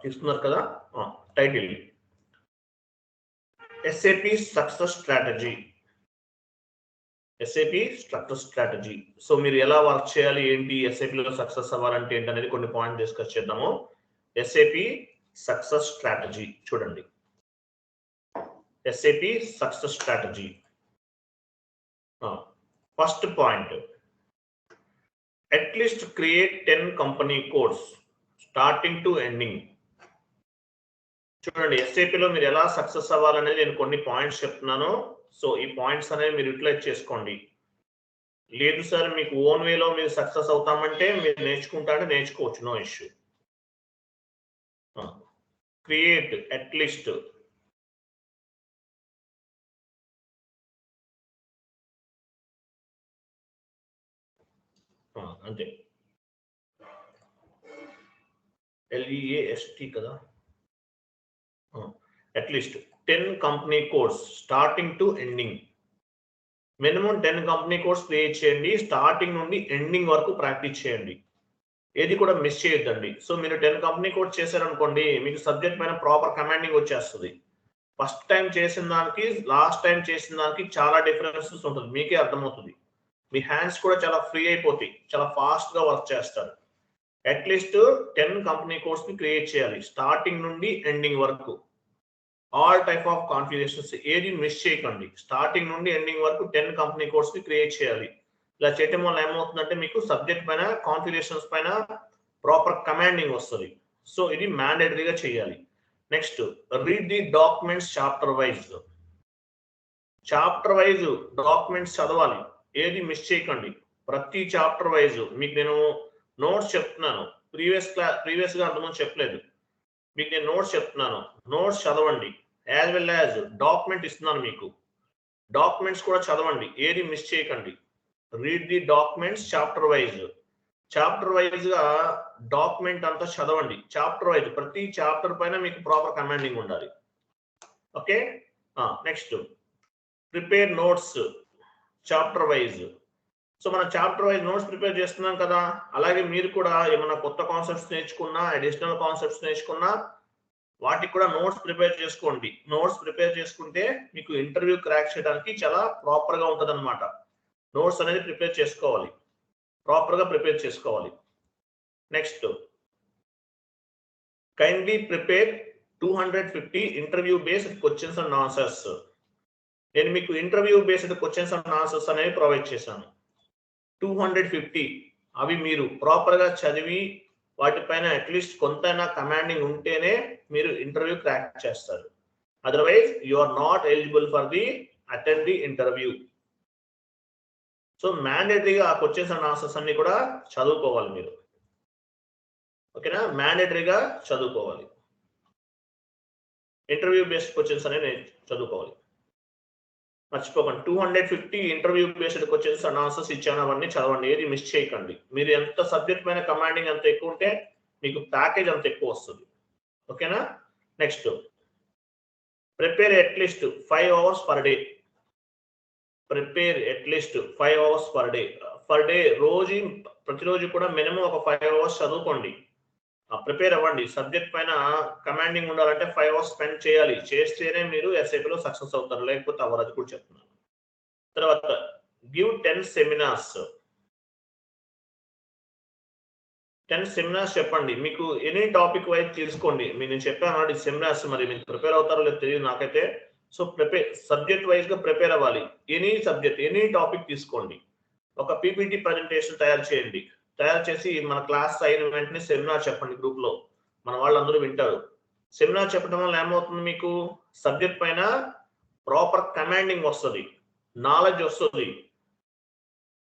తీసుకున్నారు కదా. Title SAP success strategy. SAP success strategy. So మీరు ఎలా వర్క్ చేయాలి, ఏంటి, SAPలో సక్సెస్ అవ్వాలంటే ఏంటి అనేది కొన్ని పాయింట్ డిస్కస్ చేద్దాము. SAP సక్సెస్ స్ట్రాటజీ చూడండి. SAP success strategy. First point, at least create 10 company codes starting to ending. చూడండి, SAPలో మీరు ఎలా సక్సెస్ అవ్వాలనేది నేను కొన్ని పాయింట్స్ చెప్తున్నాను. సో ఈ పాయింట్స్ అనేవి మీరు యూటిలైజ్ చేసుకోండి. లేదు సార్ మీకు ఓన్ వేలో మీరు సక్సెస్ అవుతామంటే మీరు నేర్చుకుంటానే నేర్చుకోవచ్చు, నో ఇష్యూ. క్రియేట్ అట్లీస్ట్ అంతే, LEAST కదా. At least 10 company codes starting to ending. Minimum 10 company codes create చేయండి. స్టార్టింగ్ నుండి ఎండింగ్ వరకు ప్రాక్టీస్ చేయండి. ఏది కూడా మిస్ చేయొద్దండి. సో మీరు 10 కంపెనీ కోడ్స్ చేశారనుకోండి, మీకు సబ్జెక్ట్ పైన ప్రాపర్ కమాండింగ్ వచ్చేస్తుంది. ఫస్ట్ టైం చేసిన దానికి లాస్ట్ టైం చేసిన దానికి చాలా డిఫరెన్సెస్ ఉంటుంది, మీకే అర్థమవుతుంది. మీ హ్యాండ్స్ కూడా చాలా ఫ్రీ అయిపోతాయి, చాలా ఫాస్ట్గా వర్క్ చేస్తారు. అట్లీస్ట్ 10 కంపెనీ కోడ్స్ ని క్రియేట్ చేయాలి స్టార్టింగ్ నుండి ఎండింగ్ వరకు. ఆల్ టైప్ ఆఫ్ కాన్ఫిగరేషన్స్ ఏది మిస్ చేయకండి. స్టార్టింగ్ నుండి ఎండింగ్ వరకు 10 కంపెనీ కోడ్స్ ని క్రియేట్ చేయాలి. ఇలా చేయటం వల్ల ఏమవుతుందంటే మీకు సబ్జెక్ట్ పైన కాన్ఫిగరేషన్స్ పైన ప్రాపర్ కమాండింగ్ వస్తుంది. సో ఇది మ్యాండేటరీగా చేయాలి. Next, read the documents chapter wise. Chapter wise documents చదవాలి, ఏది మిస్ చేయకండి. ప్రతి చాప్టర్ వైజ్ మీకు నేను నోట్స్ చెప్తున్నాను. ప్రీవియస్గా అంతమంది చెప్పలేదు, మీకు నేను నోట్స్ చెప్తున్నాను. నోట్స్ చదవండి, యాజ్ వెల్ యాజ్ డాక్యుమెంట్ ఇస్తున్నాను మీకు. డాక్యుమెంట్స్ కూడా చదవండి, ఏది మిస్ చేయకండి. Read the documents chapter wise. Chapter wise గా డాక్యుమెంట్ అంతా చదవండి. చాప్టర్ వైజ్ ప్రతి చాప్టర్ పైన మీకు ప్రాపర్ కమాండింగ్ ఉండాలి. Okay. Next, prepare notes chapter wise. So మనం చాప్టర్ వైజ్ నోట్స్ ప్రిపేర్ చేస్తున్నాం కదా, అలాగే మీరు కూడా ఏమైనా కొత్త కాన్సెప్ట్స్ నేర్చుకున్నా, అడిషనల్ కాన్సెప్ట్స్ నేర్చుకున్నా వాటికి కూడా నోట్స్ ప్రిపేర్ చేసుకోండి. నోట్స్ ప్రిపేర్ చేసుకుంటే మీకు ఇంటర్వ్యూ క్రాక్ చేయడానికి చాలా ప్రాపర్గా ఉంటుంది అనమాట. నోట్స్ అనేది ప్రిపేర్ చేసుకోవాలి, ప్రాపర్గా ప్రిపేర్ చేసుకోవాలి. Next, kindly prepare 250 interview based questions and answers. నేను మీకు interview based questions and answers అనేవి ప్రొవైడ్ చేశాను. 250 అవి మీరు ప్రాపర్గా చదివి వాటిపైన అట్లీస్ట్ కొంతైనా కమాండింగ్ ఉంటేనే మీరు ఇంటర్వ్యూ క్రాక్ చేస్తారు. Otherwise you are not eligible for the attend the interview. So మ్యాండేటరీగా ఆ క్వశ్చన్స్ అండ్ ఆన్సర్స్ అన్ని కూడా చదువుకోవాలి మీరు. ఓకేనా, మ్యాండేటరీగా చదువుకోవాలి. ఇంటర్వ్యూ బేస్డ్ క్వశ్చన్స్ అనేవి చదువుకోవాలి, మర్చిపోకండి. 250 interview based questions and answers ఇచ్చాను, అవన్నీ చదవండి, ఏది మిస్ చేయకండి. మీరు ఎంత సబ్జెక్ట్ పైన కమాండింగ్ ఎంత ఎక్కువ ఉంటే మీకు ప్యాకేజ్ అంత ఎక్కువ వస్తుంది. ఓకేనా. Next, prepare at least 5 hours per day. Prepare at least 5 hours per day. Per day ప్రతిరోజు కూడా మినిమం ఒక 5 అవర్స్ చదువుకోండి. ప్రిపేర్ అవ్వండి. సబ్జెక్ట్ పైన కమాండింగ్ ఉండాలంటే 5 అవర్స్ స్పెండ్ చేయాలి. చేస్తేనే మీరు SAPలో సక్సెస్ అవుతారు, లేకపోతే అవ్వరు, అది కూడా చెప్తున్నాను. తర్వాత, గివ్ 10 సెమినార్స్. 10 సెమినార్స్ చెప్పండి. మీకు ఎనీ టాపిక్ వైజ్ తీసుకోండి. నేను చెప్పాను సెమినార్స్, మరి మీరు ప్రిపేర్ అవుతారో లేదో తెలియదు నాకైతే. సో సబ్జెక్ట్ వైజ్ గా ప్రిపేర్ అవ్వాలి. ఎనీ సబ్జెక్ట్, ఎనీ టాపిక్ తీసుకోండి. ఒక PPT ప్రజెంటేషన్ తయారు చేయండి. తయారు చేసి మన క్లాస్ అయిన వెంటనే సెమినార్ చెప్పండి గ్రూప్ లో, మన వాళ్ళందరూ వింటారు. సెమినార్ చెప్పడం వల్ల ఏమవుతుంది, మీకు సబ్జెక్ట్ పైన ప్రాపర్ కమాండింగ్ వస్తుంది, నాలెడ్జ్ వస్తుంది.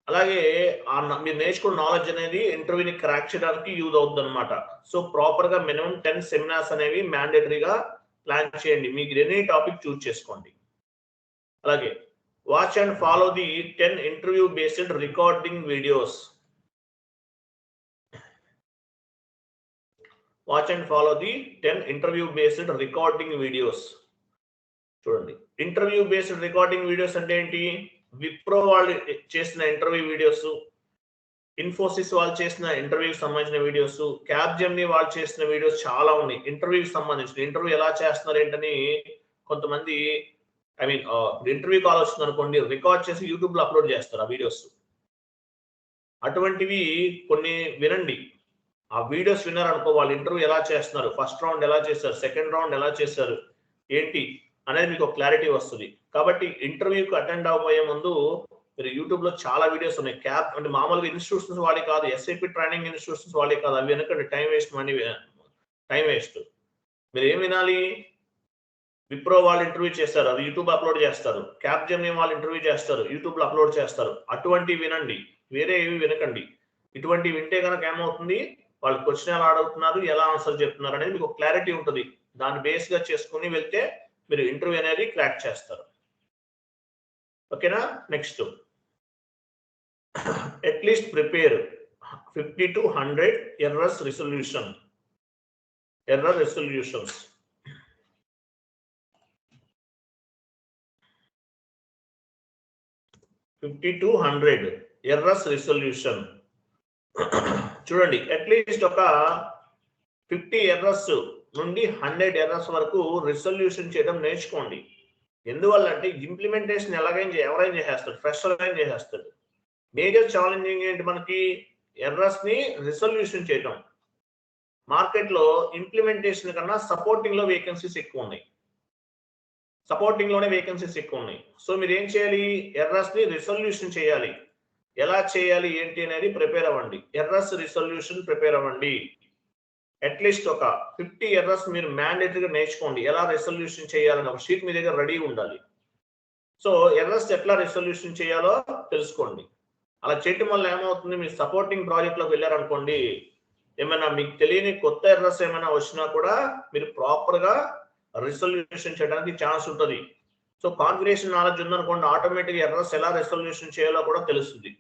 అలాగే మీరు నేర్చుకున్న నాలెడ్జ్ అనేది ఇంటర్వ్యూని క్రాక్ చేయడానికి యూజ్ అవుతుంది అనమాట. సో ప్రాపర్ గా మినిమం 10 సెమినార్స్ అనేవి మ్యాండేటరీగా ప్లాన్ చేయండి. మీకు ఎనీ టాపిక్ చూస్ చేసుకోండి. అలాగే, watch and follow the 10 interview based recording videos. Watch and follow the 10 interview based recording videos. చూడండి, ఇంటర్వ్యూ బేస్డ్ రికార్డింగ్ వీడియోస్ అంటే ఏంటి? విప్రో వాళ్ళు చేసిన ఇంటర్వ్యూ వీడియోస్, ఇన్ఫోసిస్ వాళ్ళు చేసిన ఇంటర్వ్యూకి సంబంధించిన వీడియోస్, క్యాప్జెమినీ వాళ్ళు చేసిన వీడియోస్ చాలా ఉన్నాయి ఇంటర్వ్యూకి సంబంధించిన. ఇంటర్వ్యూ ఎలా చేస్తున్నారు ఏంటని కొంతమంది ఇంటర్వ్యూ కాల్ వస్తుంది అనుకోండి, రికార్డ్ చేసి యూట్యూబ్ లో అప్లోడ్ చేస్తారు ఆ వీడియోస్. అటువంటివి కొన్ని వినండి. ఆ వీడియోస్ విన్నారనుకో, వాళ్ళు ఇంటర్వ్యూ ఎలా చేస్తున్నారు, ఫస్ట్ రౌండ్ ఎలా చేశారు, సెకండ్ రౌండ్ ఎలా చేశారు ఏంటి అనేది మీకు ఒక క్లారిటీ వస్తుంది. కాబట్టి ఇంటర్వ్యూకి అటెండ్ అవ్వబోయే ముందు మీరు యూట్యూబ్ లో చాలా వీడియోస్ ఉన్నాయి. క్యాప్ అంటే మామూలుగా ఇన్స్టిట్యూషన్స్ వాడి కాదు, ఎస్ఐపి ట్రైనింగ్ ఇన్స్టిట్యూషన్స్ వాడి కాదు. అవి వెనకండి time waste, money time waste. మీరు ఏం వినాలి? విప్రో వాళ్ళు ఇంటర్వ్యూ చేస్తారు, అది యూట్యూబ్ అప్లోడ్ చేస్తారు. క్యాప్జెమినీ వాళ్ళు ఇంటర్వ్యూ చేస్తారు, యూట్యూబ్ లో అప్లోడ్ చేస్తారు. అటువంటివి వినండి, వేరే ఏవి వినకండి. ఇటువంటి వింటే కనుక ఏమవుతుంది, వాళ్ళు క్వశ్చన్ ఎలా అడుగుతున్నారు, ఎలా ఆన్సర్ చెప్తున్నారు అనేది మీకు క్లారిటీ ఉంటుంది. దాన్ని బేస్ గా చేసుకుని వెళ్తే మీరు ఇంటర్వ్యూ అనేది క్రాక్ చేస్తారు. ఓకేనా? Next, at least prepare 50 to 100 error resolutions. 50 to 100 errors resolution. చూడండి, అట్లీస్ట్ ఒక 50 ఎర్రర్స్ నుండి 100 ఎర్రర్స్ వరకు రిసొల్యూషన్ చేయడం నేర్చుకోండి. ఎందువల్ల అంటే ఇంప్లిమెంటేషన్ ఎవరైనా చేసేస్తాడు, ఫ్రెషర్ అయినా చేసేస్తాడు. మేజర్ ఛాలెంజింగ్ ఏంటి మనకి? ఎర్రర్స్ ని రిసొల్యూషన్ చేయడం. మార్కెట్ లో ఇంప్లిమెంటేషన్ కన్నా సపోర్టింగ్ లో వేకెన్సీస్ ఎక్కువ ఉన్నాయి. సపోర్టింగ్ లోనే వేకెన్సీస్ ఎక్కువ ఉన్నాయి. సో మీరు ఏం చేయాలి? ఎర్రర్స్ ని రిసొల్యూషన్ చేయాలి. ఎలా చేయాలి ఏంటి అనేది ప్రిపేర్ అవ్వండి. ఎర్రర్స్ రిసొల్యూషన్ ప్రిపేర్ అవ్వండి. అట్లీస్ట్ ఒక 50 ఎర్రర్స్ మీరు మ్యాండేటరీగా నేర్చుకోండి. ఎలా రిసొల్యూషన్ చేయాలని ఒక షీట్ మీ దగ్గర రెడీ ఉండాలి. సో ఎర్రర్స్ ఎట్లా రిసొల్యూషన్ చేయాలో తెలుసుకోండి. అలా చేయటం వల్ల ఏమవుతుంది, మీరు సపోర్టింగ్ ప్రాజెక్ట్ లోకి వెళ్ళారనుకోండి, ఏమైనా మీకు తెలియని కొత్త ఎర్రర్స్ ఏమైనా వచ్చినా కూడా మీరు ప్రాపర్ గా రిసొల్యూషన్ చేయడానికి ఛాన్స్ ఉంటుంది. సో కాన్ఫిగరేషన్ నాలెడ్జ్ ఉందనుకోండి, ఆటోమేటిక్ ఎర్రర్స్ ఎలా రిసొల్యూషన్ చేయాలో కూడా తెలుస్తుంది.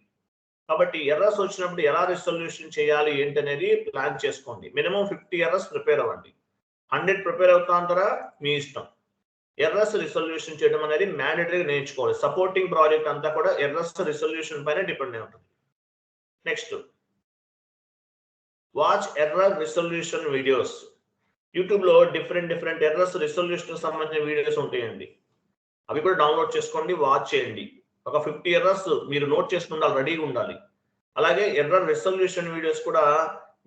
కాబట్టి ఎర్రర్స్ వచ్చినప్పుడు ఎలా రిసొల్యూషన్ చేయాలి ఏంటి అనేది ప్లాన్ చేసుకోండి. మినిమం 50 ఎర్రర్స్ ప్రిపేర్ అవ్వండి. 100 ప్రిపేర్ అవుతాంటారా మీ ఇష్టం. ఎర్రర్స్ రిసొల్యూషన్ చేయడం అనేది మ్యాండేటరీగా నేర్చుకోవాలి. సపోర్టింగ్ ప్రాజెక్ట్ అంతా కూడా ఎర్రర్స్ రిసొల్యూషన్ పైన డిపెండ్ అయి ఉంటుంది. Next, watch error resolution videos. YouTube లో డిఫరెంట్ ఎర్రర్స్ రిసొల్యూషన్ సంబంధించిన వీడియోస్ ఉంటాయండి. అవి కూడా డౌన్లోడ్ చేసుకోండి, వాచ్ చేయండి. ఒక 50 ఎర్రర్స్ మీరు నోట్ చేసుకుంటే రెడీగా ఉండాలి. అలాగే ఎర్రర్ రిసొల్యూషన్ వీడియోస్ కూడా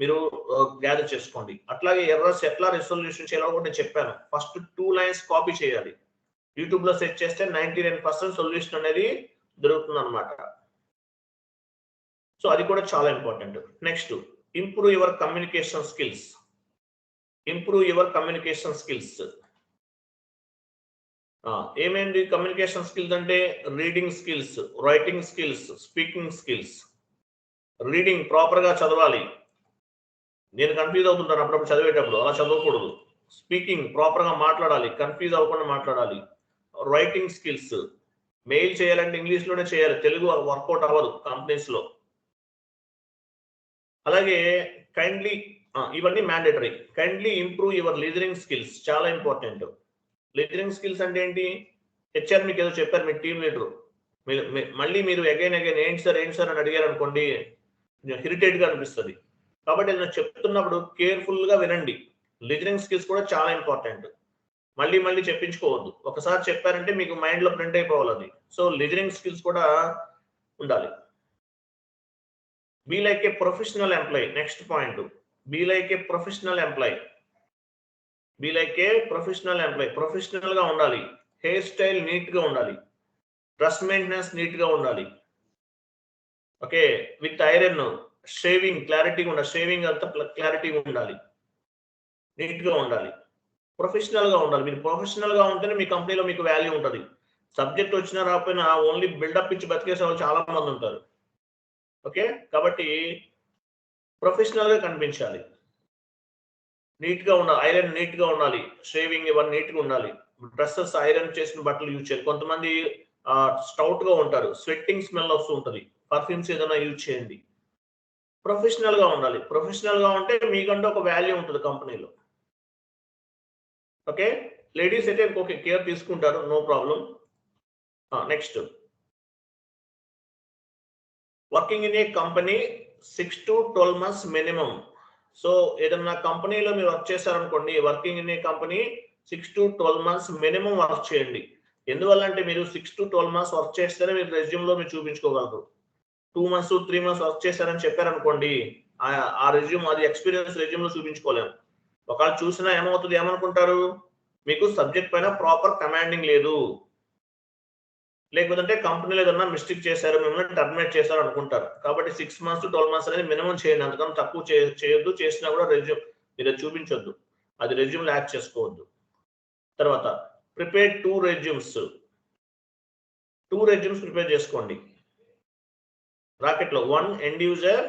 మీరు గ్యాదర్ చేసుకోండి. అట్లాగే ఎర్రర్స్ ఎట్లా రిసొల్యూషన్ చేయాలో కూడా నేను చెప్పాను. ఫస్ట్ 2 లైన్స్ కాపీ చేయాలి. యూట్యూబ్ లో సెర్చ్ చేస్తే 99% సొల్యూషన్ అనేది దొరుకుతుంది అనమాట. సో అది కూడా చాలా important. Next, improve your communication skills. ఏమేంటి కమ్యూనికేషన్ స్కిల్స్ అంటే? Reading skills, writing skills, speaking skills. Reading proper గా చదవాలి. నేను కన్ఫ్యూజ్ అవుతుంటాను అప్పుడప్పుడు చదివేటప్పుడు, అలా చదవకూడదు. స్పీకింగ్ ప్రాపర్ గా మాట్లాడాలి, కన్ఫ్యూజ్ అవ్వకుండా మాట్లాడాలి. రైటింగ్ స్కిల్స్, మెయిల్ చేయాలంటే ఇంగ్లీష్ లోనే చేయాలి, తెలుగు వర్కౌట్ అవ్వదు కంపెనీస్ లో. అలాగే కైండ్లీ, ఇవన్నీ mandatory. Kindly improve your listening skills, చాలా ఇంపార్టెంట్. లిజనింగ్ స్కిల్స్ అంటే ఏంటి? హెచ్ఆర్ మీకు ఏదో చెప్పారు, మీ టీమ్ లీడర్, మళ్ళీ మీరు అగైన్ ఏంటి సార్ అని అడిగారు అనుకోండి, ఇరిటేట్ గా అనిపిస్తుంది. కాబట్టి నేను చెప్తున్నప్పుడు కేర్ఫుల్ గా వినండి. లిజనింగ్ స్కిల్స్ కూడా చాలా ఇంపార్టెంట్. మళ్ళీ చెప్పించుకోవద్దు. ఒకసారి చెప్పారంటే మీకు మైండ్ లో ప్రింట్ అయిపోవాలి అది. సో లిజనింగ్ స్కిల్స్ కూడా ఉండాలి. Be like a professional employee. Next point, be like a professional employee. Professional గా ఉండాలి. హెయిర్ స్టైల్ నీట్ గా ఉండాలి. డ్రెస్ మెయింటెనెన్స్ నీట్ గా ఉండాలి. ఓకే, విత్ ఐరన్, షేవింగ్ క్లారిటీగా ఉండాలి. షేవింగ్ అంతా క్లారిటీగా ఉండాలి, నీట్ గా ఉండాలి, ప్రొఫెషనల్ గా ఉండాలి. మీరు ప్రొఫెషనల్ గా ఉంటేనే మీ కంపెనీలో మీకు వాల్యూ ఉంటుంది. సబ్జెక్ట్ వచ్చినా రాకపోయినా ఓన్లీ బిల్డప్ ఇచ్చి బతికేసే వాళ్ళు చాలా మంది ఉంటారు. ఓకే, కాబట్టి ప్రొఫెషనల్ గా కనిపించాలి, నీట్ గా ఉండాలి, ఐరన్ నీట్ గా ఉండాలి, షేవింగ్ ఇవన్నీ నీట్ గా ఉండాలి. డ్రెస్సెస్ ఐరన్ చేసిన బట్టలు యూజ్ చేయాలి. కొంతమంది స్టౌట్ గా ఉంటారు, స్వెట్టింగ్ స్మెల్ వస్తూ ఉంటుంది. పర్ఫ్యూమ్స్ ఏదైనా యూజ్ చేయండి. ప్రొఫెషనల్ గా ఉండాలి. ప్రొఫెషనల్ గా ఉంటే మీకంటే ఒక వాల్యూ ఉంటుంది కంపెనీలో. ఓకే, లేడీస్ అయితే ఓకే కేర్ తీసుకుంటారు, no problem. Next, working in a company 6 to 12 months minimum. So ఏదన్నా కంపెనీలో మీరు వర్క్ చేశారనుకోండి, working in a company 6 to 12 months minimum work చేయండి. ఎందువల్ల అంటే మీరు 6 to 12 months వర్క్ చేస్తేనే మీరు రెజ్యూమ్లో మీరు చూపించుకోగలరు. 2 months 3 months వర్క్ చేశారని చెప్పారనుకోండి, ఆ రెజ్యూమ్, అది ఎక్స్పీరియన్స్ రెజ్యూమ్లో చూపించుకోలేము. ఒకవేళ చూసినా ఏమవుతుంది, ఏమనుకుంటారు, మీకు సబ్జెక్ట్ పైన ప్రాపర్ కమాండింగ్ లేదు, లేకపోతే కంపెనీలో ఏదన్నా మిస్టేక్ చేశారు, మిమ్మల్ని టర్మినేట్ చేశారు అనుకుంటారు. కాబట్టి 6 months to 12 months అనేది మినిమం చేయండి. అందుకని తక్కువ చేయొద్దు, చేసినా కూడా రెజ్యూమ్ మీరు చూపించొద్దు, అది రెజ్యూమ్ యాడ్ చేసుకోవద్దు. తర్వాత ప్రిపేర్ 2 రెజ్యూమ్స్. 2 రెజ్యూమ్స్ ప్రిపేర్ చేసుకోండి బ్రాకెట్లో. 1 ఎండ్ యూజర్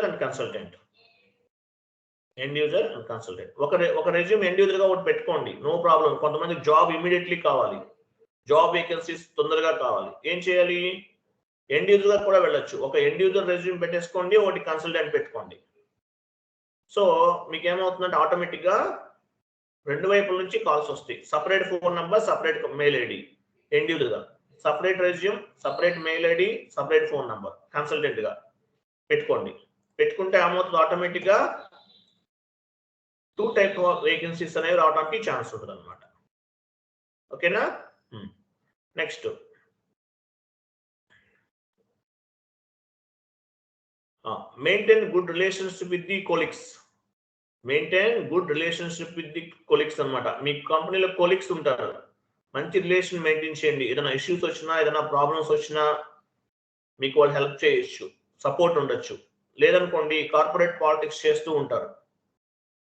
అండ్ కన్సల్టెంట్. ఒక రెజ్యూమ్ ఎండ్ యూజర్ గా ఒకటి పెట్టుకోండి, నో ప్రాబ్లం. కొంతమంది జాబ్ ఇమీడియట్లీ కావాలి, జాబ్ వేకెన్సీస్ తొందరగా కావాలి, ఏం చేయాలి, ఎండ్ యూజర్ గా కూడా వెళ్ళొచ్చు. ఒక ఎండ్ యూజర్ రెజ్యూమ్ పెట్టేసుకోండి, ఒకటి కన్సల్టెంట్ పెట్టుకోండి. సో మీకు ఏమవుతుందంటే ఆటోమేటిక్ గా 2 వైపుల నుంచి కాల్స్ వస్తాయి. Separate phone number, separate mail ID end user గా, separate resume, separate mail ID, separate phone number consultant గా పెట్టుకోండి. పెట్టుకుంటే ఏమవుతుంది, ఆటోమేటిక్ గా 2 type ఆఫ్ వేకెన్సీస్ అనేవి రావడానికి ఛాన్స్ ఉంటుంది అనమాట. ఓకేనా. Next maintain good relationship with the colleagues. అనమాట. మీ కంపెనీలో కొలీగ్స్ ఉంటారు, మంచి రిలేషన్ మెయింటైన్ చేయండి. ఏదైనా ఇష్యూస్ వచ్చినా, ఏదైనా ప్రాబ్లమ్స్ వచ్చినా మీకు వాళ్ళు హెల్ప్ చేయొచ్చు, సపోర్ట్ ఉండొచ్చు. లేదనుకోండి కార్పొరేట్ పాలిటిక్స్ చేస్తూ ఉంటారు.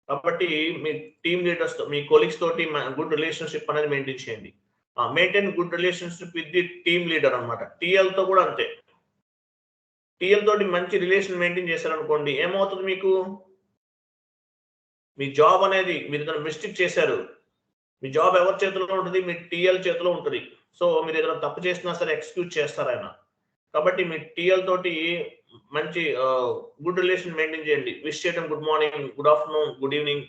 కాబట్టి మీ టీమ్ లీడర్స్ తో, మీ కొలీగ్స్ తోటి గుడ్ రిలేషన్షిప్ అనేది మెయింటైన్ చేయండి. Maintain good relationship with the team leader అనమాట. టీఎల్ తో కూడా అంతే. టీఎల్ తోటి మంచి రిలేషన్ మెయింటైన్ చేశారనుకోండి, ఏమవుతుంది, మీకు మీ జాబ్ అనేది, మీరు ఏదైనా మిస్టేక్ చేశారు, మీ జాబ్ ఎవరి చేతిలో ఉంటుంది, మీ టీఎల్ చేతిలో ఉంటుంది. సో మీరు ఏదైనా తప్పు చేసినా సరే ఎక్స్క్యూజ్ చేస్తారు ఆయన. కాబట్టి మీ టీఎల్ తోటి మంచి గుడ్ రిలేషన్ మెయింటైన్ చేయండి. విష్ చేయడం, good morning, good afternoon, good evening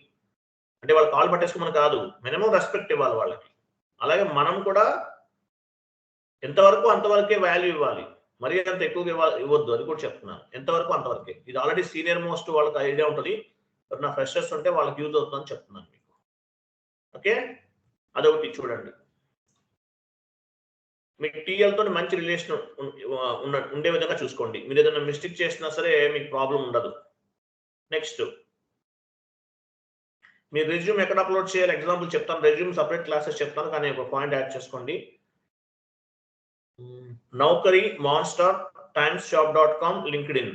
అంటే వాళ్ళు కాల్ పట్టేసుకోమని కాదు, మినిమం రెస్పెక్ట్ ఇవ్వాలి వాళ్ళకి. అలాగే మనం కూడా ఎంతవరకు అంతవరకే వాల్యూ ఇవ్వాలి, మరీ అంత ఎక్కువగా ఇవ్వద్దు, అది కూడా చెప్తున్నాను. ఎంతవరకు అంతవరకే. ఇది ఆల్రెడీ సీనియర్ మోస్ట్ వాళ్ళకి ఐడియా ఉంటుంది, నా ఫ్రెషర్స్ ఉంటే వాళ్ళకి యూజ్ అవుతుందని చెప్తున్నాను మీకు. ఓకే, అదొకటి చూడండి. మీకు టీఎల్ తోటి మంచి రిలేషన్ ఉండే విధంగా చూసుకోండి. మీరు ఏదైనా మిస్టేక్ చేసినా సరే మీకు ప్రాబ్లం ఉండదు. నెక్స్ట్, మీ రెజ్యూమ్ ఎక్కడ అప్లోడ్ చేయాలి ఎగ్జాంపుల్ చెప్తాను. రెజ్యూమ్ సపరేట్ క్లాసెస్ చెప్తాను, కానీ ఒక పాయింట్ యాడ్ చేసుకోండి. నౌకరీ, మాన్స్టార్, timesjob.com, లింక్డ్ఇన్.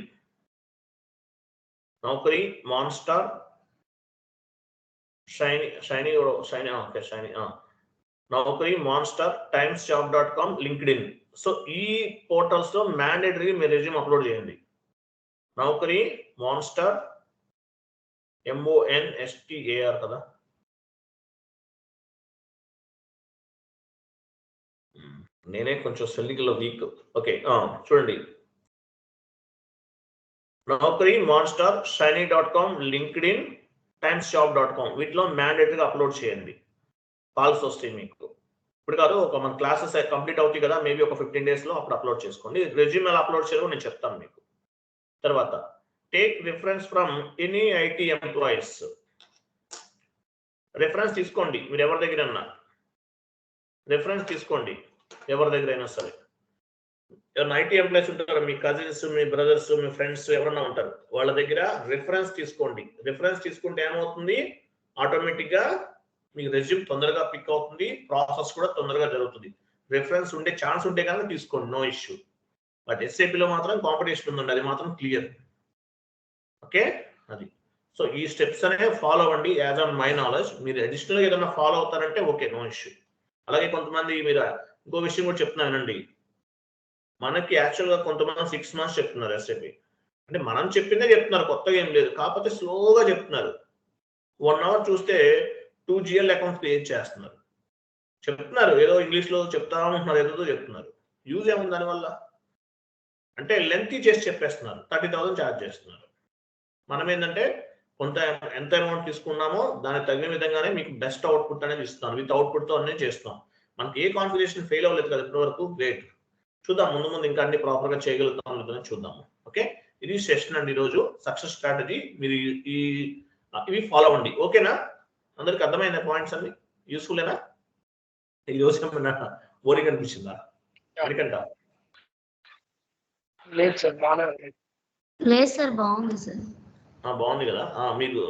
నౌకరీ, మాన్స్టార్, షైనీ, నౌకరీ, మాన్స్టార్, timesjob.com, లింక్డ్ఇన్. సో ఈ పోర్టల్స్ లో మ్యాండేటరీ మీ రెజ్యూమ్ అప్లోడ్ చేయండి. నౌకరీ, మాన్స్టార్, MONSTAR కదా, నేనే కొంచెం స్పెల్లింగ్ లో వీక్. ఓకే, చూడండి. నౌకరీ, మాన్స్టార్, shiny.com, లింక్డ్ఇన్, timesjob.com వీటిలో మ్యాండేటరీగా అప్లోడ్ చేయండి. కాల్స్ వస్తాయి మీకు. ఇప్పుడు కాదు, ఒక మన క్లాసెస్ కంప్లీట్ అవుతాయి కదా, మేబీ ఒక 15 days లో అప్పుడు అప్లోడ్ చేసుకోండి. రెజ్యూమ్ ఎలా అప్లోడ్ చేయాలో నేను చెప్తాను మీకు. తర్వాత take reference from any IT employees. Reference తీసుకోండి, మీరు ఎవరి దగ్గరైనా రెఫరెన్స్ తీసుకోండి, ఎవరి దగ్గరైనా సరే. ఎవరైనా ఐటీ ఎంప్లాయీస్ ఉంటారు, మీ కజిన్స్, మీ బ్రదర్స్, మీ ఫ్రెండ్స్ ఎవరన్నా ఉంటారు, వాళ్ళ దగ్గర రిఫరెన్స్ తీసుకోండి. రిఫరెన్స్ తీసుకుంటే ఏమవుతుంది, ఆటోమేటిక్ గా మీకు రెజ్యూమ్ తొందరగా పిక్ అవుతుంది, ప్రాసెస్ కూడా తొందరగా జరుగుతుంది. రిఫరెన్స్ ఉండే ఛాన్స్ ఉంటే కనుక తీసుకోండి, నో ఇష్యూ. బట్ ఎస్ఏపీలో మాత్రం కాంపిటీషన్ ఉందండి, అది మాత్రం క్లియర్. ఓకే, అది. సో ఈ స్టెప్స్ అనేవి ఫాలో అవ్వండి యాజ్ ఆన్ మై నాలెడ్జ్. మీరు అడిషనల్గా ఏదైనా ఫాలో అవుతారంటే ఓకే, నో ఇష్యూ. అలాగే కొంతమంది, మీరు ఇంకో విషయం కూడా చెప్తున్నానండి, మనకి యాక్చువల్గా కొంతమంది 6 months చెప్తున్నారు ఎస్ఏపీ. అంటే మనం చెప్పిందే చెప్తున్నారు, కొత్తగా ఏం లేదు, కాకపోతే స్లోగా చెప్తున్నారు. 1 hour చూస్తే 2 GL అకౌంట్స్ క్రియేట్ చేస్తున్నారు. చెప్తున్నారు ఏదో ఇంగ్లీష్లో చెప్తా ఉంటున్నారు, ఏదో చెప్తున్నారు. యూజ్ ఏముంది దానివల్ల? అంటే లెంతీ చేసి చెప్పేస్తున్నారు, 30,000 ఛార్జ్ చేస్తున్నారు. మనం ఏంటంటే ఎంత అమౌంట్ తీసుకున్నామో దానికి తగిన విధంగానే మీకు బెస్ట్ అవుట్పుట్ అనేది ఇస్తాను. విత్ అవుట్పుట్తో అన్నీ చేస్తాం. మనకి ఏ కాన్ఫిగరేషన్ ఫెయిల్ అవ్వలేదు కదా ఇప్పటి వరకు, గ్రేట్. చూద్దాం ముందు ఇంకా అన్ని ప్రాపర్గా చేయగలుగుతాం లేదని చూద్దాము. ఓకే, ఇది సెషన్ అండి ఈరోజు సక్సెస్ స్ట్రాటజీ. మీరు ఇవి ఫాలో అవ్వండి. ఓకేనా? అందరికి అర్థమైందా పాయింట్స్ అన్ని? యూస్ఫుల్లేనా? ఈరోజు ఏమన్నా బోరింగ్ అనిపించిందా? ఎందుకంట లేదు సార్, బాగానే ఉంది. లేదు సార్, బాగుంది సార్. బాగుంది కదా.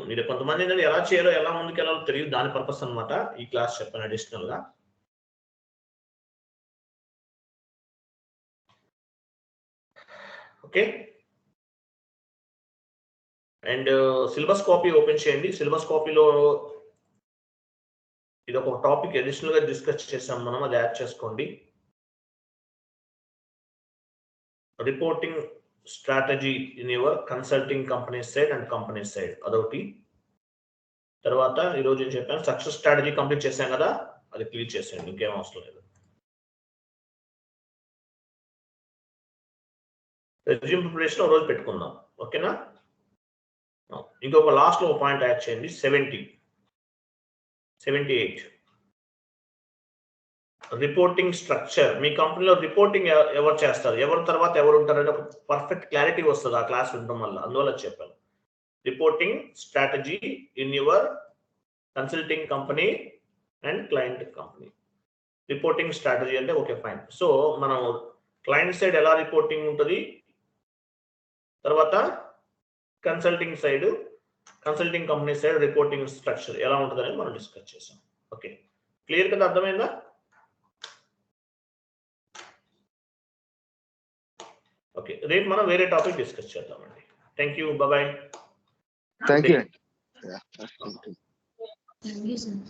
మీరు కొంతమంది ఏంటంటే ఎలా చేయాలో ఎలా ముందుకు వెళ్ళాలో తెలియదు, దాని పర్పస్ అన్నమాట ఈ క్లాస్ చెప్పాను అడిషనల్ గా. Okay, and syllabus copy open చేయండి. సిలబస్ కాపీలో ఇది ఒక టాపిక్ అడిషనల్ గా డిస్కస్ చేసాం మనం, అది యాడ్ చేసుకోండి. Reporting strategy in your consulting company side and company side అదొకటి. తర్వాత ఈరోజు ఏం చెప్పాను, సక్సెస్ స్ట్రాటజీ కంప్లీట్ చేశాం కదా, అది క్లియర్ చేసేయండి, ఇంకేం అవసరం లేదు. రెజ్యూమ్ ప్రిపరేషన్ రోజు పెట్టుకుందాం. ఓకేనా? ఇంకొక లాస్ట్ లో పాయింట్ యాడ్ చేయండి. 78 రిపోర్టింగ్ స్ట్రక్చర్. మీ కంపెనీలో రిపోర్టింగ్ ఎవరు చేస్తారు, ఎవరి తర్వాత ఎవరు ఉంటారని ఒక పర్ఫెక్ట్ క్లారిటీ వస్తుంది ఆ క్లాస్ ఉండడం వల్ల, అందువల్ల చెప్పాను. Reporting strategy in your consulting company and client company. Reporting strategy అంటే ఓకే ఫైన్. సో మనం క్లయింట్ సైడ్ ఎలా రిపోర్టింగ్ ఉంటుంది, తర్వాత consulting side, consulting company side reporting structure ఎలా ఉంటుందని మనం డిస్కస్ చేసాం. ఓకే, క్లియర్ కదా? అర్థమైందా? ఓకే, రేపు మనం వేరే టాపిక్ డిస్కస్ చేద్దామండి. Thank you, bye. Thank you. Thank you sir.